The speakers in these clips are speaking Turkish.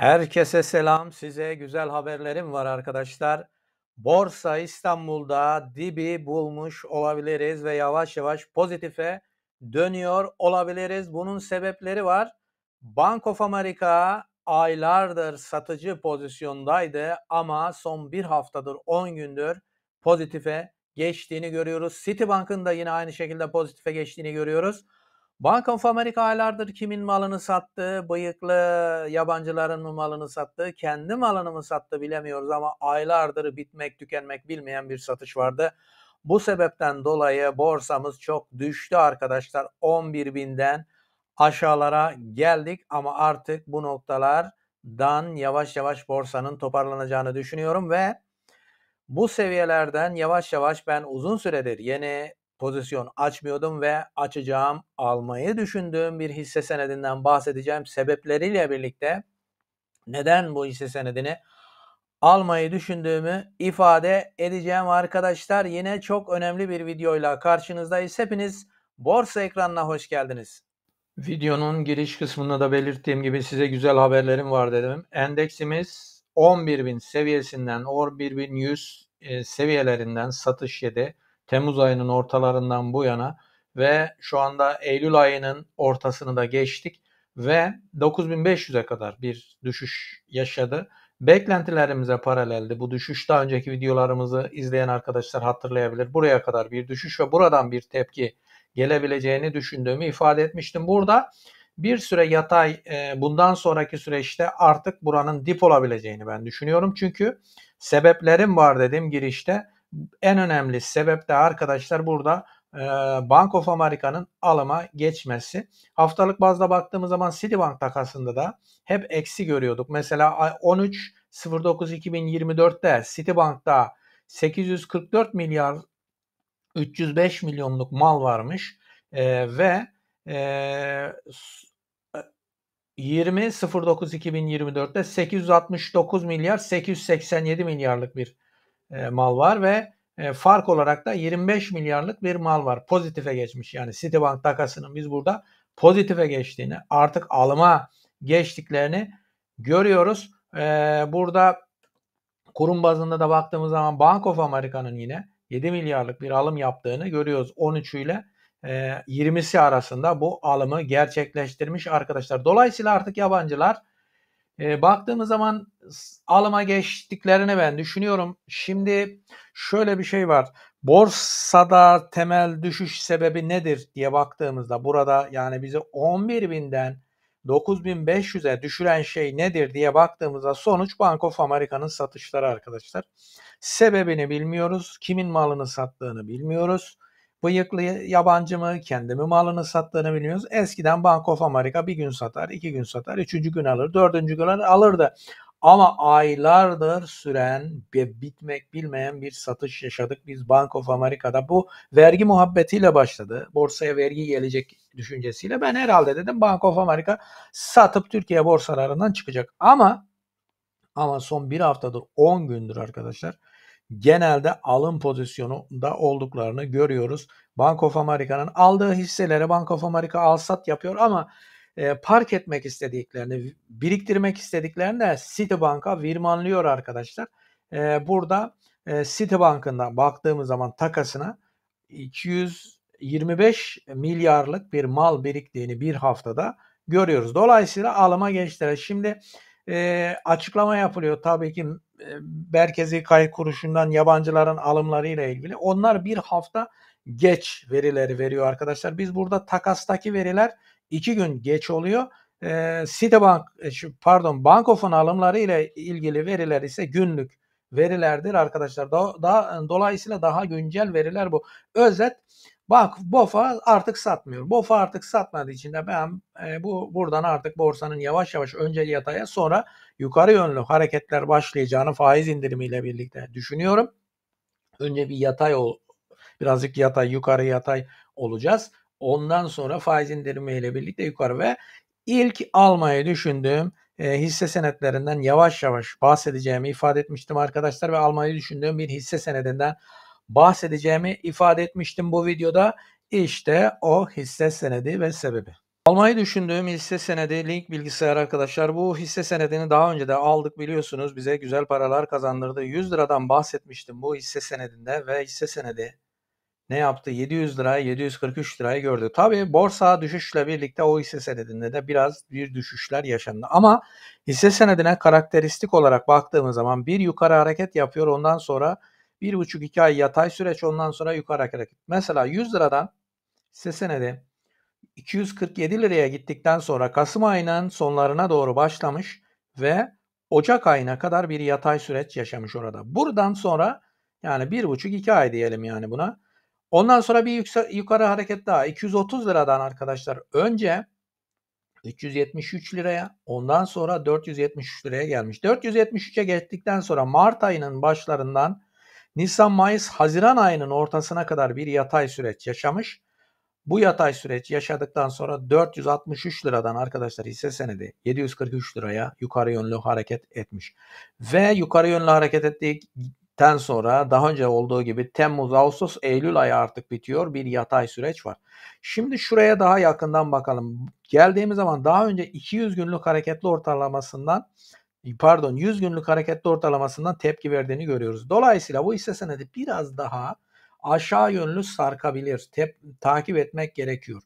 Herkese selam. Size güzel haberlerim var arkadaşlar. Borsa İstanbul'da dibi bulmuş olabiliriz ve yavaş yavaş pozitife dönüyor olabiliriz. Bunun sebepleri var. Bank of America aylardır satıcı pozisyondaydı ama son bir haftadır 10 gündür pozitife geçtiğini görüyoruz. Citibank'ın da yine aynı şekilde pozitife geçtiğini görüyoruz. Bank of America aylardır kimin malını sattı, bıyıklı yabancıların mı malını sattı, kendi malını mı sattı bilemiyoruz ama aylardır bitmek tükenmek bilmeyen bir satış vardı. Bu sebepten dolayı borsamız çok düştü arkadaşlar. 11.000'den aşağılara geldik ama artık bu noktalardan yavaş yavaş borsanın toparlanacağını düşünüyorum ve bu seviyelerden yavaş yavaş ben uzun süredir yeni pozisyon açmıyordum ve açacağım, almayı düşündüğüm bir hisse senedinden bahsedeceğim. Sebepleriyle birlikte neden bu hisse senedini almayı düşündüğümü ifade edeceğim arkadaşlar. Yine çok önemli bir videoyla karşınızdayız. Hepiniz borsa ekranına hoş geldiniz. Videonun giriş kısmında da belirttiğim gibi size güzel haberlerim var dedim. Endeksimiz 11.000 seviyesinden 11.100 seviyelerinden satış yedi. Temmuz ayının ortalarından bu yana ve şu anda Eylül ayının ortasını da geçtik ve 9.500'e kadar bir düşüş yaşadı. Beklentilerimize paraleldi. Bu düşüş daha önceki videolarımızı izleyen arkadaşlar hatırlayabilir. Buraya kadar bir düşüş ve buradan bir tepki gelebileceğini düşündüğümü ifade etmiştim. Burada bir süre yatay, bundan sonraki süreçte artık buranın dip olabileceğini ben düşünüyorum. Çünkü sebeplerim var dedim girişte. En önemli sebep de arkadaşlar burada Bank of America'nın alıma geçmesi. Haftalık bazda baktığımız zaman Citibank takasında da hep eksi görüyorduk. Mesela 13.09.2024'te Citibank'ta 844 milyar 305 milyonluk mal varmış ve 20.09.2024'te 869 milyar 887 milyarlık bir mal var ve fark olarak da 25 milyarlık bir mal var. Pozitife geçmiş, yani Citibank takasının biz burada pozitife geçtiğini, artık alıma geçtiklerini görüyoruz. Burada kurum bazında da baktığımız zaman Bank of America'nın yine 7 milyarlık bir alım yaptığını görüyoruz. 13'ü ile 20'si arasında bu alımı gerçekleştirmiş arkadaşlar. Dolayısıyla artık yabancılar baktığımız zaman alıma geçtiklerini ben düşünüyorum. Şimdi şöyle bir şey var. Borsada temel düşüş sebebi nedir diye baktığımızda burada yani bizi 11.000'den 9.500'e düşüren şey nedir diye baktığımızda sonuç Bank of America'nın satışları arkadaşlar. Sebebini bilmiyoruz. Kimin malını sattığını bilmiyoruz. Bıyıklı yabancı mı, kendi mi malını sattığını bilmiyoruz. Eskiden Bank of America bir gün satar, 2 gün satar, 3. gün alır, 4. gün alırdı. Ama aylardır süren ve bitmek bilmeyen bir satış yaşadık biz Bank of America'da. Bu vergi muhabbetiyle başladı. Borsaya vergi gelecek düşüncesiyle. Ben herhalde dedim Bank of America satıp Türkiye borsalarından çıkacak. Ama son bir haftadır 10 gündür arkadaşlar genelde alım pozisyonunda olduklarını görüyoruz. Bank of America'nın aldığı hisseleri Bank of America al-sat yapıyor ama park etmek istediklerini, biriktirmek istediklerini de Citibank'a virmanlıyor arkadaşlar. Burada Citibank'ın da baktığımız zaman takasına 225 milyarlık bir mal biriktiğini bir haftada görüyoruz. Dolayısıyla alıma geçtiler. Şimdi açıklama yapılıyor tabii ki Merkezi Kayıt Kuruluşu'ndan yabancıların alımları ile ilgili. Onlar bir hafta geç verileri veriyor arkadaşlar. Biz burada takastaki veriler 2 gün geç oluyor. Citibank, Bank of'un alımları ile ilgili veriler ise günlük verilerdir arkadaşlar. Dolayısıyla daha güncel veriler bu. Özet, BOFA artık satmıyor. BOFA artık satmadığı için de ben buradan artık borsanın yavaş yavaş önce yataya sonra yukarı yönlü hareketler başlayacağını faiz indirimiyle birlikte düşünüyorum. Önce bir birazcık yatay, yukarı yatay olacağız. Ondan sonra faiz indirimiyle birlikte yukarı ve ilk almayı düşündüğüm hisse senetlerinden yavaş yavaş bahsedeceğimi ifade etmiştim arkadaşlar ve almayı düşündüğüm bir hisse senedinden bahsedeceğimi ifade etmiştim bu videoda. İşte o hisse senedi ve sebebi. Almayı düşündüğüm hisse senedi Link Bilgisayar arkadaşlar. Bu hisse senedini daha önce de aldık biliyorsunuz. Bize güzel paralar kazandırdı. 100 liradan bahsetmiştim bu hisse senedinde ve hisse senedi ne yaptı? 700 liraya 743 lirayı gördü. Tabii borsa düşüşle birlikte o hisse senedinde de biraz bir düşüşler yaşandı. Ama hisse senedine karakteristik olarak baktığımız zaman bir yukarı hareket yapıyor. Ondan sonra 1,5-2 ay yatay süreç, ondan sonra yukarı hareket. Mesela 100 liradan hisse senedi 247 liraya gittikten sonra Kasım ayının sonlarına doğru başlamış ve Ocak ayına kadar bir yatay süreç yaşamış orada. Buradan sonra yani 1,5-2 ay diyelim yani buna. Ondan sonra bir yukarı hareket daha. 230 liradan arkadaşlar önce 373 liraya, ondan sonra 473 liraya gelmiş. 473'e geçtikten sonra Mart ayının başlarından Nisan, Mayıs, Haziran ayının ortasına kadar bir yatay süreç yaşamış. Bu yatay süreç yaşadıktan sonra 463 liradan arkadaşlar hisse senedi 743 liraya yukarı yönlü hareket etmiş. Ve yukarı yönlü hareket ettikten sonra daha önce olduğu gibi Temmuz, Ağustos, Eylül ayı artık bitiyor. Bir yatay süreç var. Şimdi şuraya daha yakından bakalım. Geldiğimiz zaman daha önce 200 günlük hareketli ortalamasından 100 günlük hareketli ortalamasından tepki verdiğini görüyoruz. Dolayısıyla bu hisse senedi biraz aşağı yönlü sarkabilir. Takip etmek gerekiyor.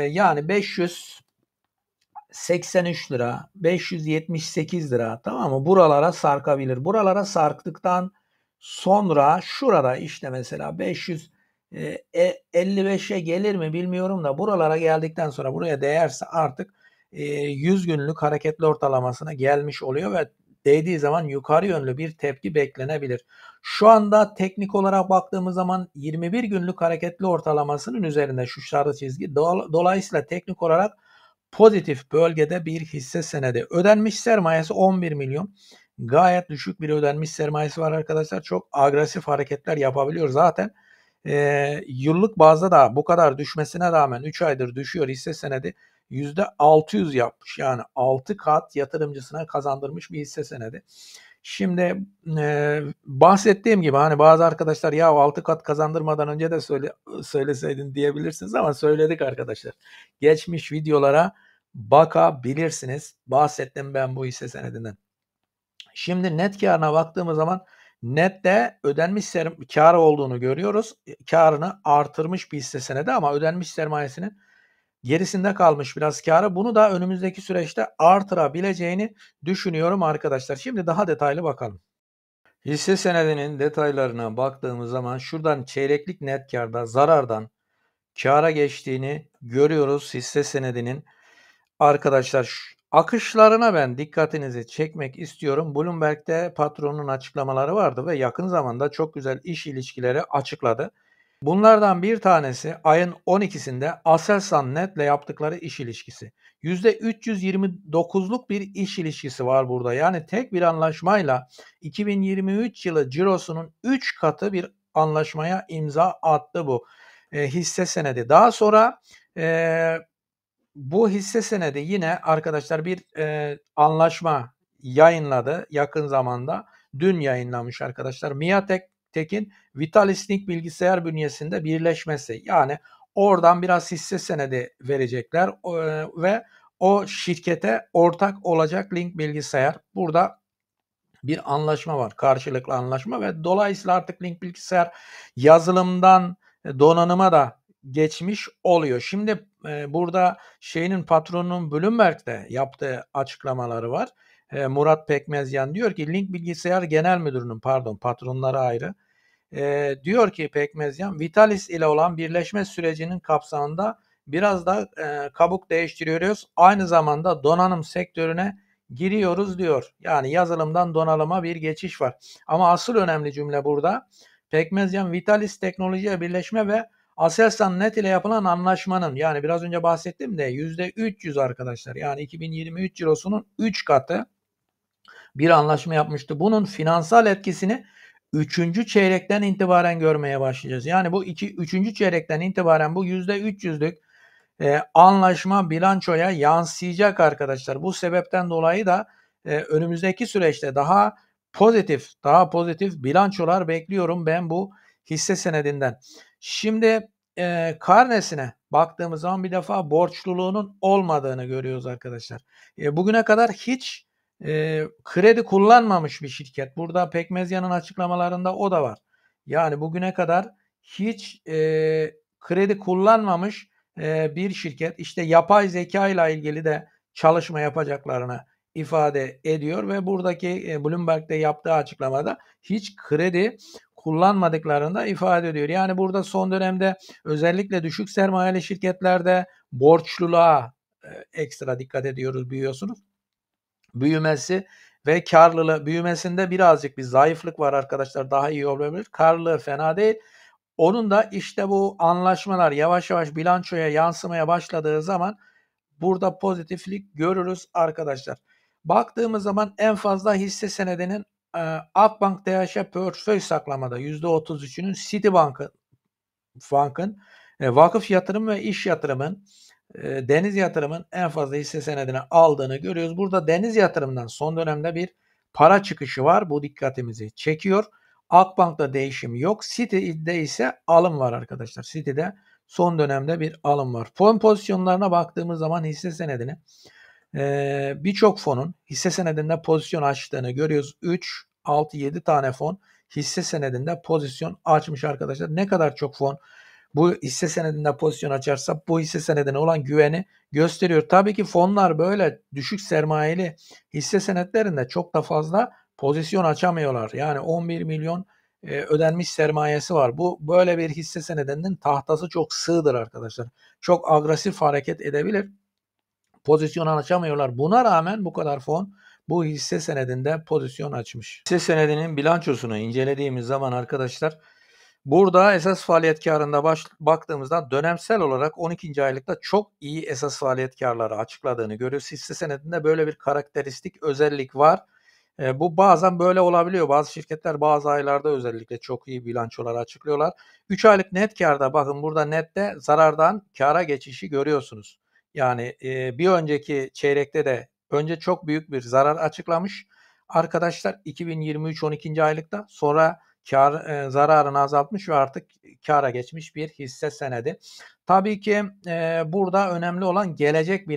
Yani 583 lira, 578 lira, tamam mı? Buralara sarkabilir. Buralara sarktıktan sonra şurada işte mesela 555'e gelir mi bilmiyorum da buralara geldikten sonra buraya değerse artık 100 günlük hareketli ortalamasına gelmiş oluyor ve değdiği zaman yukarı yönlü bir tepki beklenebilir. Şu anda teknik olarak baktığımız zaman 21 günlük hareketli ortalamasının üzerinde şu sarı çizgi. Dolayısıyla teknik olarak pozitif bölgede bir hisse senedi. Ödenmiş sermayesi 11 milyon. Gayet düşük bir ödenmiş sermayesi var arkadaşlar. Çok agresif hareketler yapabiliyor. Zaten yıllık bazda da bu kadar düşmesine rağmen 3 aydır düşüyor hisse senedi. %600 yapmış. Yani 6 kat yatırımcısına kazandırmış bir hisse senedi. Şimdi bahsettiğim gibi hani bazı arkadaşlar ya 6 kat kazandırmadan önce de söyleseydin diyebilirsiniz ama söyledik arkadaşlar. Geçmiş videolara bakabilirsiniz. Bahsettim ben bu hisse senedinden. Şimdi net karına baktığımız zaman nette ödenmiş kar olduğunu görüyoruz. Karını artırmış bir hisse senedi ama ödenmiş sermayesinin gerisinde kalmış biraz karı. Bunu da önümüzdeki süreçte artırabileceğini düşünüyorum arkadaşlar. Şimdi daha detaylı bakalım. Hisse senedinin detaylarına baktığımız zaman şuradan çeyreklik net karda zarardan kâra geçtiğini görüyoruz hisse senedinin. Arkadaşlar akışlarına ben dikkatinizi çekmek istiyorum. Bloomberg'de patronun açıklamaları vardı ve yakın zamanda çok güzel iş ilişkileri açıkladı. Bunlardan bir tanesi ayın 12'sinde Aselsan Net'le yaptıkları iş ilişkisi. %329'luk bir iş ilişkisi var burada. Yani tek bir anlaşmayla 2023 yılı cirosunun 3 katı bir anlaşmaya imza attı bu hisse senedi. Daha sonra bu hisse senedi yine arkadaşlar bir anlaşma yayınladı yakın zamanda. Dün yayınlamış arkadaşlar. Miatek'in Vitalis Link bilgisayar bünyesinde birleşmesi. Yani oradan biraz hisse senedi verecekler ve o şirkete ortak olacak Link bilgisayar. Burada bir anlaşma var. Karşılıklı anlaşma ve dolayısıyla artık Link bilgisayar yazılımdan donanıma da geçmiş oluyor. Şimdi burada patronunun Bloomberg'de yaptığı açıklamaları var. Murat Pekmezyan diyor ki Link Bilgisayar Genel Müdürü'nün patronları ayrı. Diyor ki Pekmezyan Vitalis ile olan birleşme sürecinin kapsamında biraz da kabuk değiştiriyoruz. Aynı zamanda donanım sektörüne giriyoruz diyor. Yani yazılımdan donanıma bir geçiş var. Ama asıl önemli cümle burada. Pekmezyan Vitalis teknolojiye birleşme ve Aselsan Net ile yapılan anlaşmanın yani biraz önce bahsettim de %300 arkadaşlar. Yani 2023 cirosunun 3 katı bir anlaşma yapmıştı. Bunun finansal etkisini 3. çeyrekten itibaren görmeye başlayacağız. Yani bu 3. çeyrekten itibaren bu %300'lük anlaşma bilançoya yansıyacak arkadaşlar. Bu sebepten dolayı da önümüzdeki süreçte daha pozitif bilançolar bekliyorum ben bu hisse senedinden. Şimdi karnesine baktığımız zaman bir defa borçluluğunun olmadığını görüyoruz arkadaşlar. Bugüne kadar hiç kredi kullanmamış bir şirket. Burada Pekmezyan'ın açıklamalarında o da var. Yani bugüne kadar hiç kredi kullanmamış bir şirket. İşte yapay zeka ile ilgili de çalışma yapacaklarını ifade ediyor ve buradaki Bloomberg'de yaptığı açıklamada hiç kredi kullanmadıklarını da ifade ediyor. Yani burada son dönemde özellikle düşük sermayeli şirketlerde borçluluğa ekstra dikkat ediyoruz, biliyorsunuz. Büyümesi ve karlılığı, büyümesinde birazcık bir zayıflık var arkadaşlar. Daha iyi olabilir. Karlılığı fena değil. Onun da işte bu anlaşmalar yavaş yavaş bilançoya yansımaya başladığı zaman burada pozitiflik görürüz arkadaşlar. Baktığımız zaman en fazla hisse senedinin Akbank DH'a portföy saklamada %33'ünün Citibank'ın vakıf yatırım ve iş yatırımın deniz yatırımın en fazla hisse senedini aldığını görüyoruz. Burada deniz yatırımdan son dönemde bir para çıkışı var. Bu dikkatimizi çekiyor. Akbank'ta değişim yok. Citi'de ise alım var arkadaşlar. Citi'de son dönemde bir alım var. Fon pozisyonlarına baktığımız zaman hisse senedini birçok fonun hisse senedinde pozisyon açtığını görüyoruz. 3, 6, 7 tane fon hisse senedinde pozisyon açmış arkadaşlar. Ne kadar çok fon bu hisse senedinde pozisyon açarsa bu hisse senedine olan güveni gösteriyor. Tabii ki fonlar böyle düşük sermayeli hisse senetlerinde çok da fazla pozisyon açamıyorlar. Yani 11 milyon ödenmiş sermayesi var. Bu böyle bir hisse senedinin tahtası çok sığdır arkadaşlar. Çok agresif hareket edebilir. Pozisyon açamıyorlar. Buna rağmen bu kadar fon bu hisse senedinde pozisyon açmış. Hisse senedinin bilançosunu incelediğimiz zaman arkadaşlar burada esas faaliyet karında baktığımızda dönemsel olarak 12. aylıkta çok iyi esas faaliyet karları açıkladığını görüyoruz. Hisse senedinde böyle bir karakteristik özellik var. Bu bazen böyle olabiliyor. Bazı şirketler bazı aylarda özellikle çok iyi bilançolar açıklıyorlar. 3 aylık net karda bakın burada nette zarardan kara geçişi görüyorsunuz. Yani bir önceki çeyrekte de önce çok büyük bir zarar açıklamış. Arkadaşlar 2023 12. aylıkta sonra zararını azaltmış ve artık kâra geçmiş bir hisse senedi. Tabii ki burada önemli olan gelecek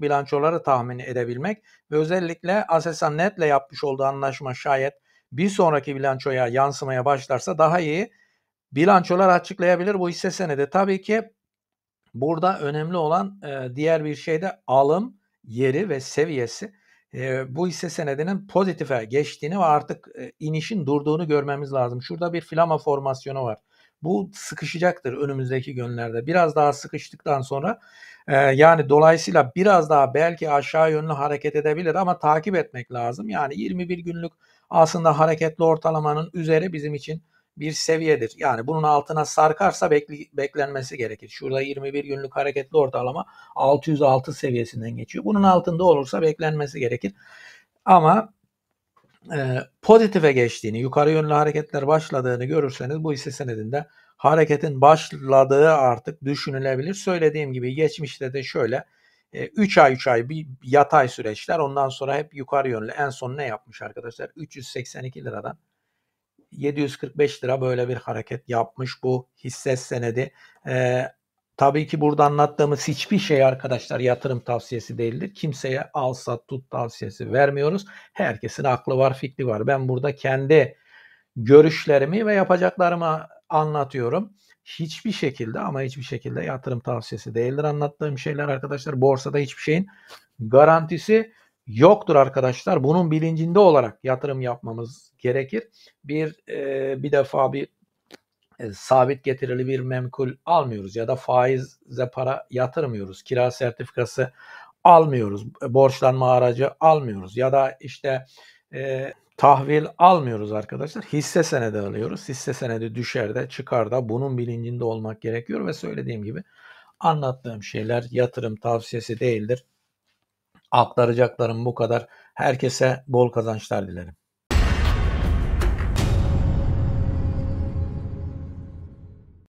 bilançoları tahmin edebilmek ve özellikle Aselsan Net'le yapmış olduğu anlaşma şayet bir sonraki bilançoya yansımaya başlarsa daha iyi bilançolar açıklayabilir bu hisse senedi. Tabii ki burada önemli olan diğer bir şey de alım yeri ve seviyesi. Bu hisse senedinin pozitife geçtiğini ve artık inişin durduğunu görmemiz lazım. Şurada bir filama formasyonu var. Bu sıkışacaktır önümüzdeki günlerde. Biraz daha sıkıştıktan sonra yani dolayısıyla biraz daha belki aşağı yönlü hareket edebilir ama takip etmek lazım. Yani 21 günlük aslında hareketli ortalamanın üzeri bizim için bir seviyedir. Yani bunun altına sarkarsa beklenmesi gerekir. Şurada 21 günlük hareketli ortalama 606 seviyesinden geçiyor. Bunun altında olursa beklenmesi gerekir. Ama pozitife geçtiğini, yukarı yönlü hareketler başladığını görürseniz bu hisse senedinde hareketin başladığı artık düşünülebilir. Söylediğim gibi geçmişte de şöyle 3 ay bir yatay süreçler, ondan sonra hep yukarı yönlü. En son ne yapmış arkadaşlar? 382 liradan 745 lira böyle bir hareket yapmış bu hisse senedi. Tabii ki burada anlattığımız hiçbir şey arkadaşlar yatırım tavsiyesi değildir. Kimseye al sat tut tavsiyesi vermiyoruz. Herkesin aklı var, fikri var. Ben burada kendi görüşlerimi ve yapacaklarımı anlatıyorum. Hiçbir şekilde yatırım tavsiyesi değildir anlattığım şeyler arkadaşlar. Borsada hiçbir şeyin garantisi yoktur arkadaşlar. Bunun bilincinde olarak yatırım yapmamız gerekir. Bir defa sabit getirili bir memkul almıyoruz ya da faizle para yatırmıyoruz. Kira sertifikası almıyoruz. Borçlanma aracı almıyoruz ya da işte tahvil almıyoruz arkadaşlar. Hisse senedi alıyoruz. Hisse senedi düşer de çıkar da bunun bilincinde olmak gerekiyor ve söylediğim gibi anlattığım şeyler yatırım tavsiyesi değildir. Aktaracaklarım bu kadar. Herkese bol kazançlar dilerim.